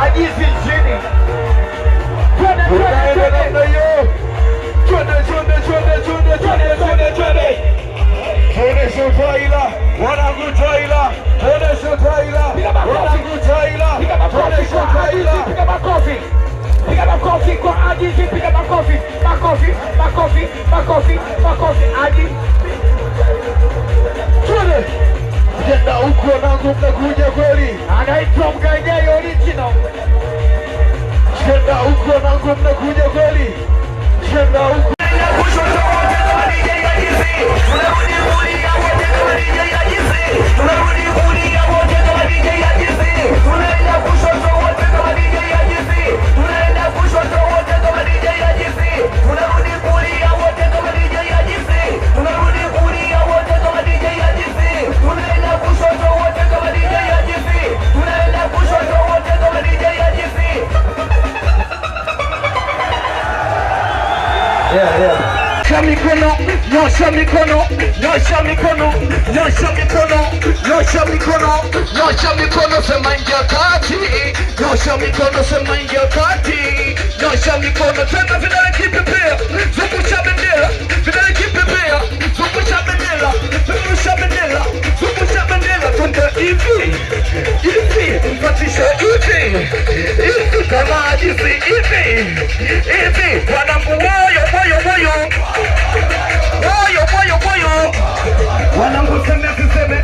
Ajizi chini. Twende. Onesho Taila, wanangu Taila, onesho Taila, wanangu Taila, onesho Taila. Piga makofi kwa Ajizi, piga makofi. Ajizi. Twende. Jenda huko wanangu, mnakuja kweli? Anaitwa Mgaigei original. Jenda huko wanangu, mnakuja kweli? Jenda huko. Nyosha mikono, sema ingia kati. Nyosha mikono, sema ingia kati. Nyosha mikono, tena vidole kipepea. Zungusha bendera, vidole kipepea. Zungusha bendera, zungusha bendera. Twende hivi, mpatisha hivi. Kama Ajizi hivi. Wanangu moyo. Wanangu siseme.